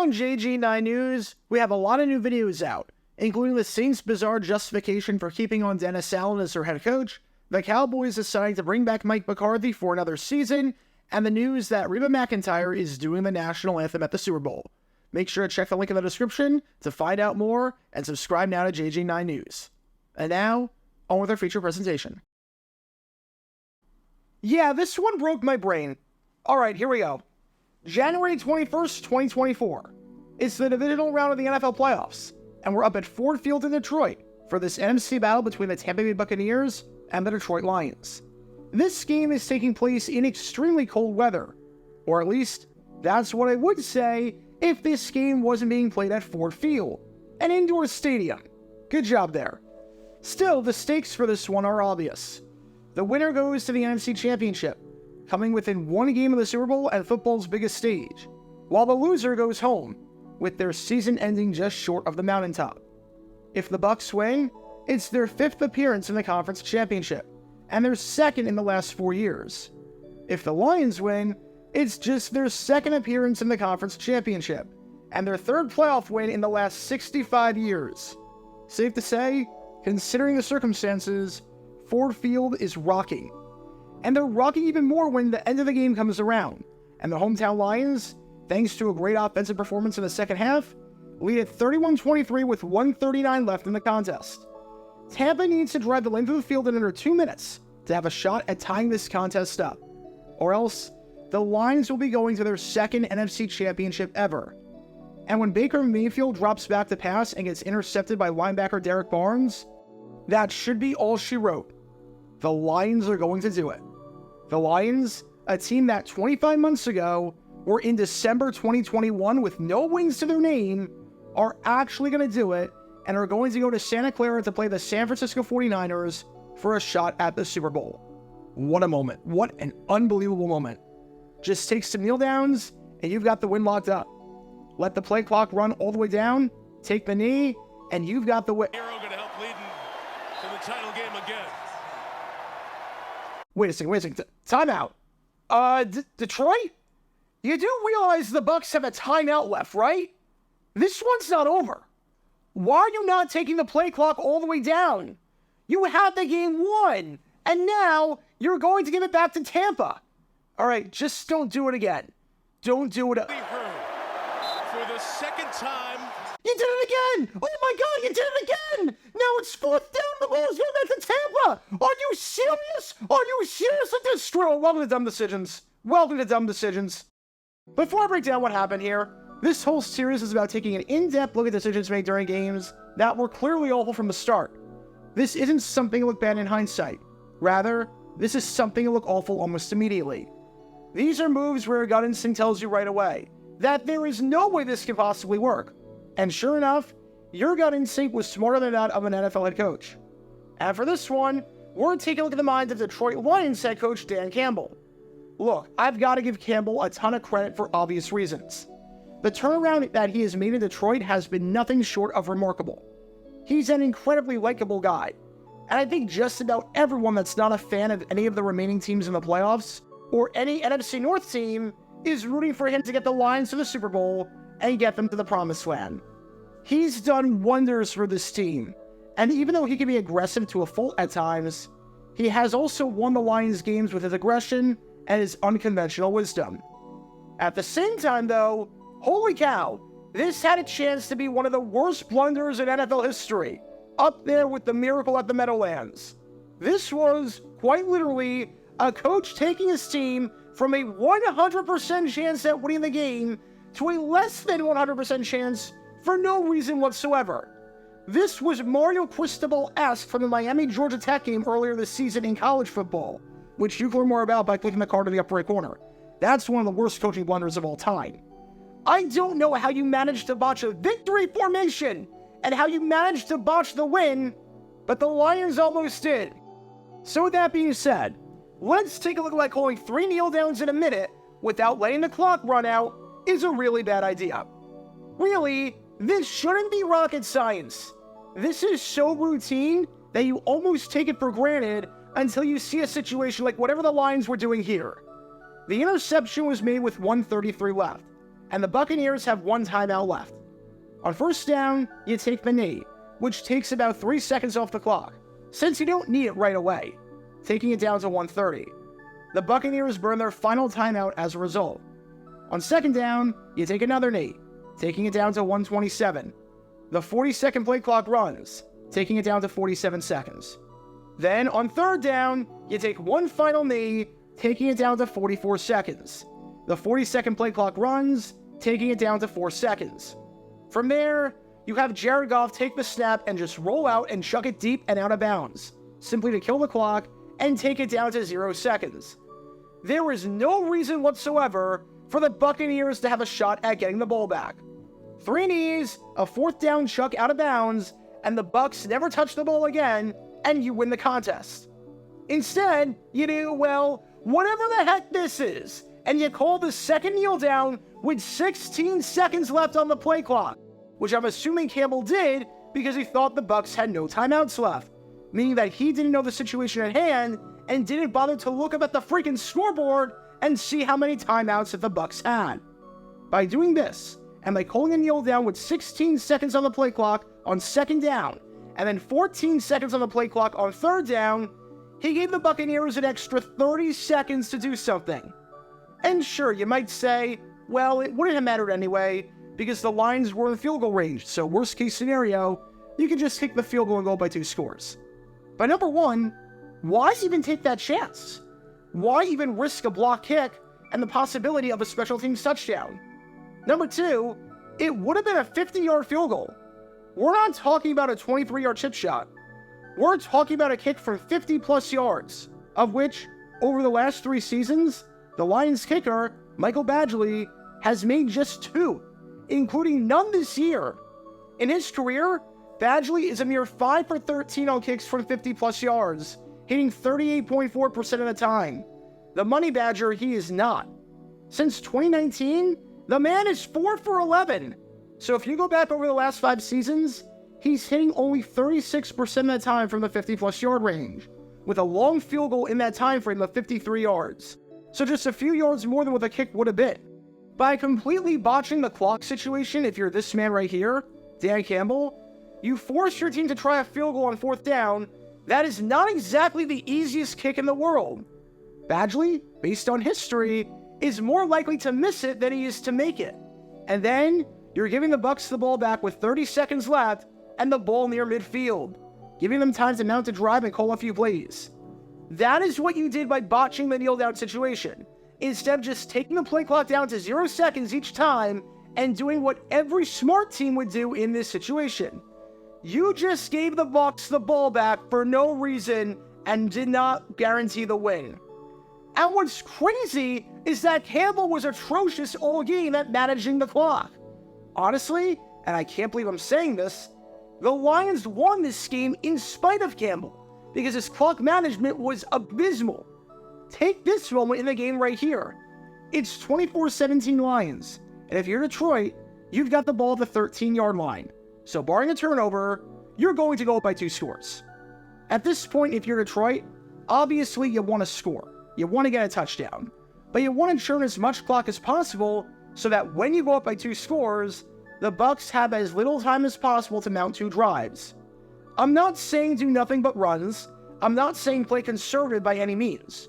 on JG9 News, we have a lot of new videos out, including the Saints' bizarre justification for keeping on Dennis Allen as their head coach, the Cowboys deciding to bring back Mike McCarthy for another season, and the news that Reba McEntire is doing the national anthem at the Super Bowl. Make sure to check the link in the description to find out more, and subscribe now to JG9 News. And now, on with our feature presentation. Yeah, this one broke my brain. Alright, here we go. January 21st, 2024. It's the divisional round of the NFL playoffs, and we're up at Ford Field in Detroit for this NFC battle between the Tampa Bay Buccaneers and the Detroit Lions. This game is taking place in extremely cold weather, or at least, that's what I would say if this game wasn't being played at Ford Field, an indoor stadium. Good job there. Still, the stakes for this one are obvious. The winner goes to the NFC Championship, coming within one game of the Super Bowl and football's biggest stage, while the loser goes home, with their season ending just short of the mountaintop. If the Bucs win, it's their 5th appearance in the conference championship, and their 2nd in the last 4 years. If the Lions win, it's just their 2nd appearance in the conference championship, and their 3rd playoff win in the last 65 years. Safe to say, considering the circumstances, Ford Field is rocking. And they're rocking even more when the end of the game comes around, and the hometown Lions, thanks to a great offensive performance in the second half, lead at 31-23 with 1:39 left in the contest. Tampa needs to drive the length of the field in under 2 minutes to have a shot at tying this contest up, or else the Lions will be going to their 2nd NFC Championship ever. And when Baker Mayfield drops back to pass and gets intercepted by linebacker Derek Barnes, that should be all she wrote. The Lions are going to do it. The Lions, a team that 25 months ago were in December 2021 with no wins to their name, are actually going to do it and are going to go to Santa Clara to play the San Francisco 49ers for a shot at the Super Bowl. What a moment. What an unbelievable moment. Just take some kneel downs and you've got the win locked up. Let the play clock run all the way down, take the knee, and you've got the win. Hero going to help lead in the title game again. Wait a second. Timeout. Detroit? You do realize the Bucs have a timeout left, right? This one's not over. Why are you not taking the play clock all the way down? You had the game won, and now you're going to give it back to Tampa. All right, just don't do it again. Don't do it. For the 2nd time. You did it again! Oh my God, you did it again! Now it's 4th down, the ball's going back to Tampa! Are you serious? Are you serious at this drill? Welcome to Dumb Decisions. Welcome to Dumb Decisions. Before I break down what happened here, this whole series is about taking an in-depth look at decisions made during games that were clearly awful from the start. This isn't something to look bad in hindsight. Rather, this is something to look awful almost immediately. These are moves where your gut instinct tells you right away that there is no way this can possibly work. And sure enough, your gut instinct was smarter than that of an NFL head coach. And for this one, we're taking a look at the mind of Detroit Lions head coach Dan Campbell. Look, I've got to give Campbell a ton of credit for obvious reasons. The turnaround that he has made in Detroit has been nothing short of remarkable. He's an incredibly likable guy, and I think just about everyone that's not a fan of any of the remaining teams in the playoffs, or any NFC North team, is rooting for him to get the Lions to the Super Bowl and get them to the promised land. He's done wonders for this team, and even though he can be aggressive to a fault at times, he has also won the Lions games with his aggression and his unconventional wisdom. At the same time though, holy cow, this had a chance to be one of the worst blunders in NFL history, up there with the miracle at the Meadowlands. This was, quite literally, a coach taking his team from a 100% chance at winning the game to a less than 100% chance for no reason whatsoever. This was Mario Cristobal-esque from the Miami-Georgia Tech game earlier this season in college football, which you can learn more about by clicking the card in the upper right corner. That's one of the worst coaching blunders of all time. I don't know how you managed to botch a victory formation and how you managed to botch the win, but the Lions almost did. So with that being said, let's take a look at why calling 3 kneel downs in a minute without letting the clock run out is a really bad idea. Really, this shouldn't be rocket science. This is so routine that you almost take it for granted until you see a situation like whatever the Lions were doing here. The interception was made with 1:33 left. and the Buccaneers have 1 timeout left. On first down, you take the knee, which takes about 3 seconds off the clock, since you don't need it right away, taking it down to 1:30. The Buccaneers burn their final timeout as a result. On second down, you take another knee, taking it down to 1:27. The 40-second play clock runs, taking it down to 47 seconds. Then, on third down, you take one final knee, taking it down to 44 seconds. The 40-second play clock runs, taking it down to 4 seconds. From there, you have Jared Goff take the snap and just roll out and chuck it deep and out of bounds, simply to kill the clock and take it down to 0 seconds. There is no reason whatsoever for the Buccaneers to have a shot at getting the ball back. 3 knees, a 4th down chuck out of bounds, and the Bucs never touch the ball again, and you win the contest. Instead, you do, well, whatever the heck this is, and you call the second kneel down with 16 seconds left on the play clock, which I'm assuming Campbell did because he thought the Bucs had no timeouts left, meaning that he didn't know the situation at hand and didn't bother to look up at the freaking scoreboard and see how many timeouts that the Bucs had. By doing this, and by calling a kneel down with 16 seconds on the play clock on second down, and then 14 seconds on the play clock on third down, he gave the Buccaneers an extra 30 seconds to do something. And sure, you might say, well, it wouldn't have mattered anyway, because the Lions were in field goal range, so worst case scenario, you can just kick the field goal and go by 2 scores. But number one, why even take that chance? Why even risk a block kick and the possibility of a special teams touchdown? Number two, it would have been a 50-yard field goal. We're not talking about a 23-yard chip shot. We're talking about a kick from 50-plus yards, of which, over the last 3 seasons, the Lions kicker, Michael Badgley, has made just 2, including none this year. In his career, Badgley is a mere 5 for 13 on kicks from 50-plus yards, hitting 38.4% of the time. The money badger, he is not. Since 2019, the man is 4 for 11. So if you go back over the last 5 seasons, he's hitting only 36% of the time from the 50-plus yard range, with a long field goal in that time frame of 53 yards. So just a few yards more than what the kick would have been. By completely botching the clock situation, if you're this man right here, Dan Campbell, you force your team to try a field goal on 4th down. That is not exactly the easiest kick in the world. Badgley, based on history, is more likely to miss it than he is to make it. And then, you're giving the Bucs the ball back with 30 seconds left and the ball near midfield, giving them time to mount a drive and call a few plays. That is what you did by botching the kneel-down situation, instead of just taking the play clock down to 0 seconds each time and doing what every smart team would do in this situation. You just gave the Bucs the ball back for no reason and did not guarantee the win. And what's crazy is that Campbell was atrocious all game at managing the clock. Honestly, and I can't believe I'm saying this, the Lions won this game in spite of Campbell, because his clock management was abysmal. Take this moment in the game right here. It's 24-17 Lions, and if you're Detroit, you've got the ball at the 13-yard line. So barring a turnover, you're going to go up by 2 scores. At this point, if you're Detroit, obviously you want to score. You want to get a touchdown. But you want to churn as much clock as possible so that when you go up by 2 scores, the Bucs have as little time as possible to mount 2 drives. I'm not saying do nothing but runs. I'm not saying play conservative by any means.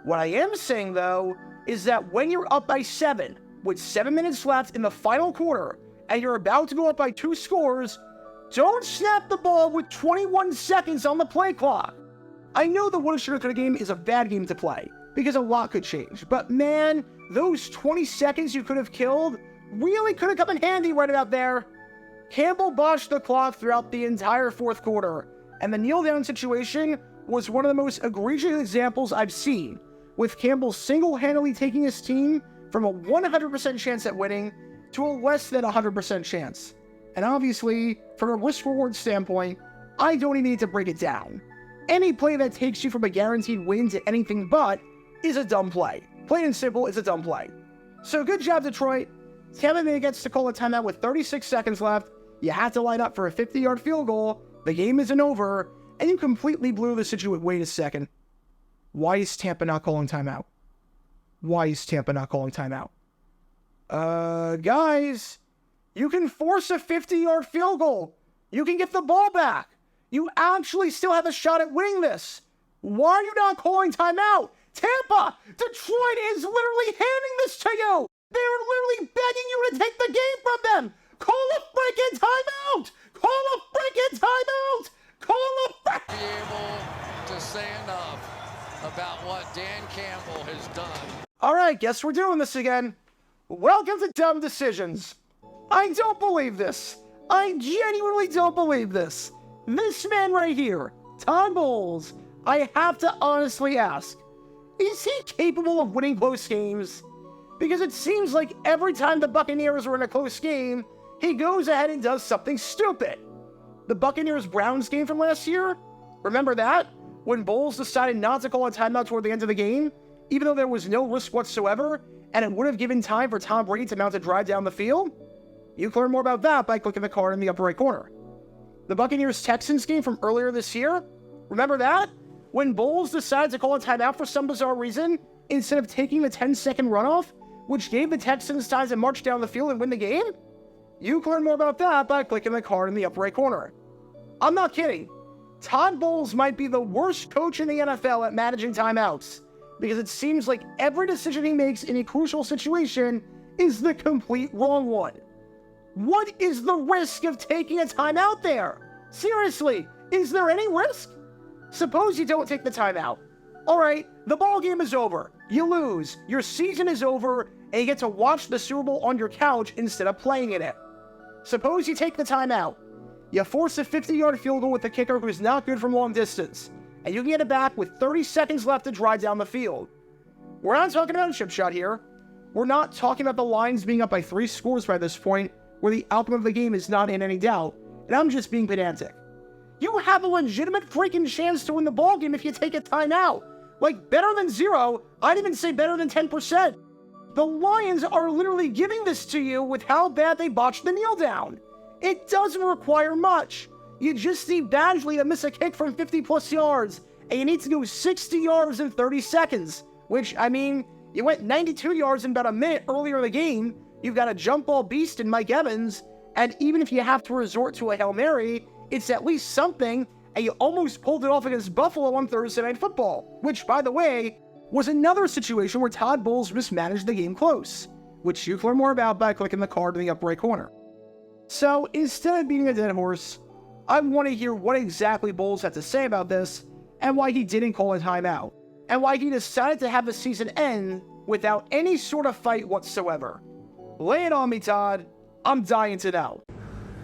What I am saying, though, is that when you're up by 7, with 7 minutes left in the final quarter, and you're about to go up by 2 scores, don't snap the ball with 21 seconds on the play clock. I know the woulda, shoulda, coulda game is a bad game to play, because a lot could change, but man, those 20 seconds you could have killed really could have come in handy right about there. Campbell botched the clock throughout the entire 4th quarter, and the kneel-down situation was one of the most egregious examples I've seen, with Campbell single-handedly taking his team from a 100% chance at winning to a less than 100% chance. And obviously, from a risk-reward standpoint, I don't even need to break it down. Any play that takes you from a guaranteed win to anything but is a dumb play. Plain and simple, it's a dumb play. So good job, Detroit. Tampa Bay gets to call a timeout with 36 seconds left. You had to line up for a 50-yard field goal. The game isn't over, and you completely blew the situation. Wait a second. Why is Tampa not calling timeout? Why is Tampa not calling timeout? Guys, you can force a 50-yard field goal. You can get the ball back. You actually still have a shot at winning this. Why are you not calling timeout? Tampa, Detroit is literally handing this to you. They're literally begging you to take the game from them. Call a freaking timeout. Call a freaking timeout. Call a freaking... Be able to say enough about what Dan Campbell has done. All right, guess we're doing this again. Welcome to Dumb Decisions. I don't believe this. I genuinely don't believe this. This man right here, Todd Bowles, I have to honestly ask, is he capable of winning close games? Because it seems like every time the Buccaneers are in a close game, he goes ahead and does something stupid. The Buccaneers-Browns game from last year? Remember that? When Bowles decided not to call a timeout toward the end of the game, even though there was no risk whatsoever, and it would have given time for Tom Brady to mount a drive down the field? You can learn more about that by clicking the card in the upper right corner. The Buccaneers-Texans game from earlier this year? Remember that? When Bowles decided to call a timeout for some bizarre reason, instead of taking the 10-second runoff, which gave the Texans time to march down the field and win the game? You can learn more about that by clicking the card in the upper right corner. I'm not kidding. Todd Bowles might be the worst coach in the NFL at managing timeouts, because it seems like every decision he makes in a crucial situation is the complete wrong one. What is the risk of taking a timeout there? Seriously, is there any risk? Suppose you don't take the timeout. All right, the ball game is over. You lose. Your season is over, and you get to watch the Super Bowl on your couch instead of playing in it. Suppose you take the timeout. You force a 50-yard field goal with a kicker who's not good from long distance, and you can get it back with 30 seconds left to drive down the field. We're not talking about a chip shot here. We're not talking about the Lions being up by 3 scores by this point, where the outcome of the game is not in any doubt, and I'm just being pedantic. You have a legitimate freaking chance to win the ballgame if you take a timeout. Like, better than 0, I'd even say better than 10%. The Lions are literally giving this to you with how bad they botched the kneel down. It doesn't require much. You just need Badgley to miss a kick from 50-plus yards, and you need to go 60 yards in 30 seconds, which, I mean, you went 92 yards in about a minute earlier in the game. You've got a jump ball beast in Mike Evans, and even if you have to resort to a Hail Mary, it's at least something, and you almost pulled it off against Buffalo on Thursday Night Football, which, by the way, was another situation where Todd Bowles mismanaged the game close, which you can learn more about by clicking the card in the upper right corner. So, instead of beating a dead horse, I want to hear what exactly Bowles had to say about this, and why he didn't call a timeout, and why he decided to have the season end without any sort of fight whatsoever. Lay it on me, Todd. I'm dying to know.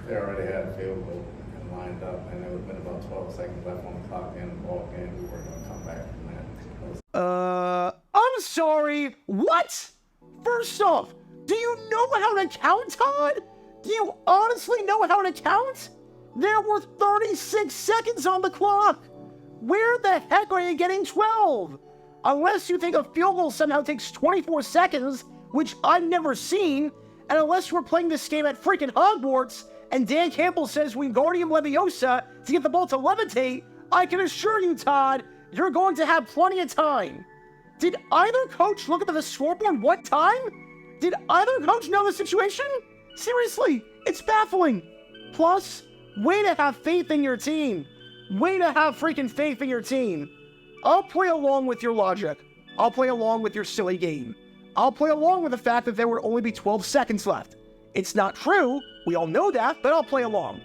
They already had a field goal and lined up, and there would have been about 12 seconds left on the clock in the ball game. We weren't going to come back from that. I'm sorry. What? First off, do you know how to count, Todd? Do you honestly know how to count? There were 36 seconds on the clock. Where the heck are you getting 12? Unless you think a field goal somehow takes 24 seconds, which I've never seen, and unless we're playing this game at freaking Hogwarts, and Dan Campbell says Wingardium Leviosa to get the ball to levitate, I can assure you, Todd, you're going to have plenty of time. Did either coach look at the scoreboard one time? Did either coach know the situation? Seriously, it's baffling. Plus, way to have faith in your team. Way to have freaking faith in your team. I'll play along with your logic. I'll play along with your silly game. I'll play along with the fact that there would only be 12 seconds left. It's not true, we all know that, but I'll play along.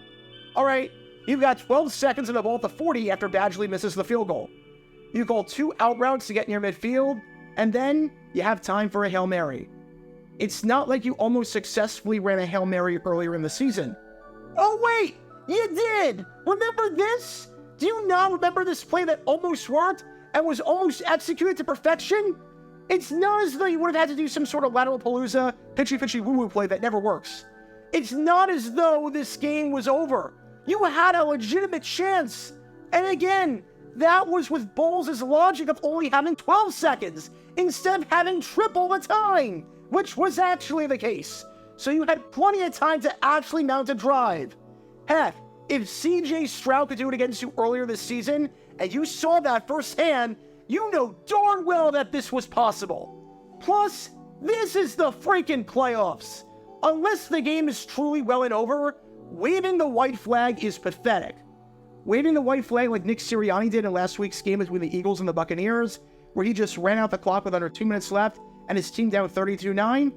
Alright, you've got 12 seconds and the ball at the 40 after Badgley misses the field goal. You call 2 out routes to get in your midfield, and then you have time for a Hail Mary. It's not like you almost successfully ran a Hail Mary earlier in the season. Oh wait, you did! Remember this? Do you not remember this play that almost worked and was almost executed to perfection? It's not as though you would have had to do some sort of lateral palooza, pitchy woo-woo play that never works. It's not as though this game was over. You had a legitimate chance. And again, that was with Bowles' logic of only having 12 seconds instead of having triple the time, which was actually the case. So you had plenty of time to actually mount a drive. Heck, if CJ Stroud could do it against you earlier this season, and you saw that firsthand, you know darn well that this was possible. Plus, This is the freaking playoffs. Unless the game is truly well and over, waving the white flag is pathetic. Waving the white flag like Nick Sirianni did in last week's game between the Eagles and the Buccaneers, where he just ran out the clock with under 2 minutes left and his team down 32-9,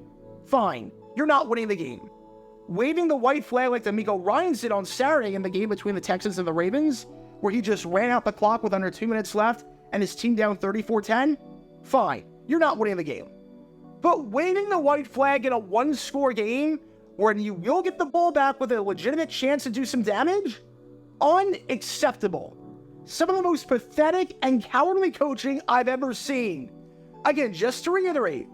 fine, you're not winning the game. Waving the white flag like D'Amico Ryans did on Saturday in the game between the Texans and the Ravens, where he just ran out the clock with under 2 minutes left and his team down 34-10, fine, you're not winning the game. But waving the white flag in a one-score game, where you will get the ball back with a legitimate chance to do some damage, unacceptable. Some of the most pathetic and cowardly coaching I've ever seen. Again, just to reiterate,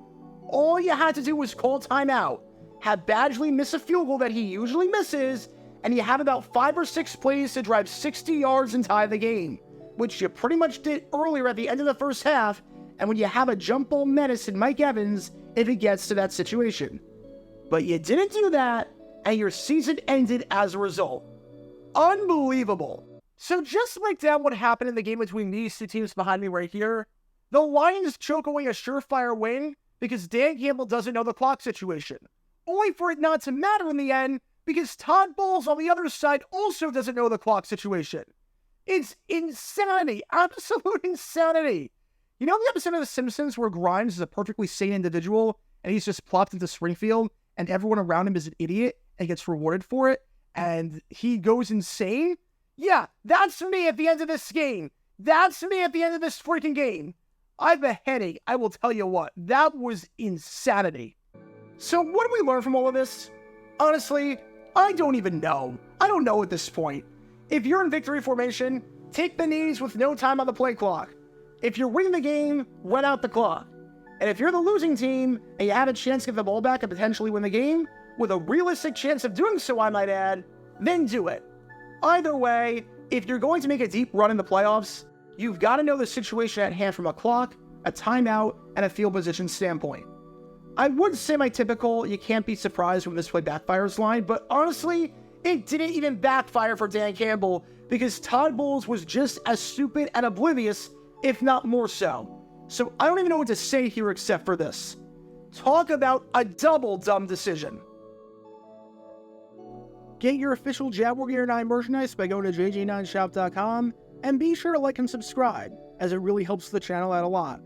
all you had to do was call timeout, have Badgley miss a field goal that he usually misses, and you have about 5 or 6 plays to drive 60 yards and tie the game, which you pretty much did earlier at the end of the first half, and when you have a jump ball menace in Mike Evans if it gets to that situation. But you didn't do that, and your season ended as a result. Unbelievable. So just to break down what happened in the game between these two teams behind me right here, the Lions choke away a surefire win because Dan Campbell doesn't know the clock situation, only for it not to matter in the end because Todd Bowles on the other side also doesn't know the clock situation. It's insanity, absolute insanity. You know the episode of The Simpsons where Grimes is a perfectly sane individual and he's just plopped into Springfield and everyone around him is an idiot and gets rewarded for it and he goes insane? Yeah, that's me at the end of this game. That's me at the end of this freaking game. I have a headache, I will tell you what. That was insanity. So what do we learn from all of this? Honestly, I don't even know. I don't know at this point. If you're in victory formation, take the knees with no time on the play clock. If you're winning the game, run out the clock. And if you're the losing team and you have a chance to get the ball back and potentially win the game, with a realistic chance of doing so, I might add, then do it. Either way, if you're going to make a deep run in the playoffs, you've got to know the situation at hand from a clock, a timeout, and a field position standpoint. I would say my typical, you can't be surprised when this play backfires line, but honestly, it didn't even backfire for Dan Campbell because Todd Bowles was just as stupid and oblivious, if not more so. So I don't even know what to say here except for this. Talk about a double dumb decision. Get your official Jaguar Gear 9 merchandise by going to jj9shop.com and be sure to like and subscribe, as it really helps the channel out a lot.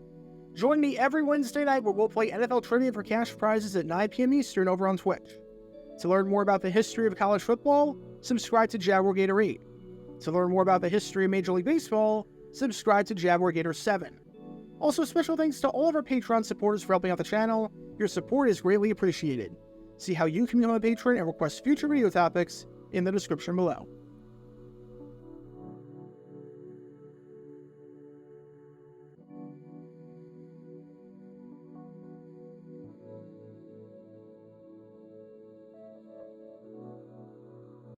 Join me every Wednesday night where we'll play NFL Trivia for cash prizes at 9 p.m. Eastern over on Twitch. To learn more about the history of college football, subscribe to Jaguar Gator 8. To learn more about the history of Major League Baseball, subscribe to Jaguar Gator 7. Also, special thanks to all of our Patreon supporters for helping out the channel. Your support is greatly appreciated. See how you can become a patron and request future video topics in the description below.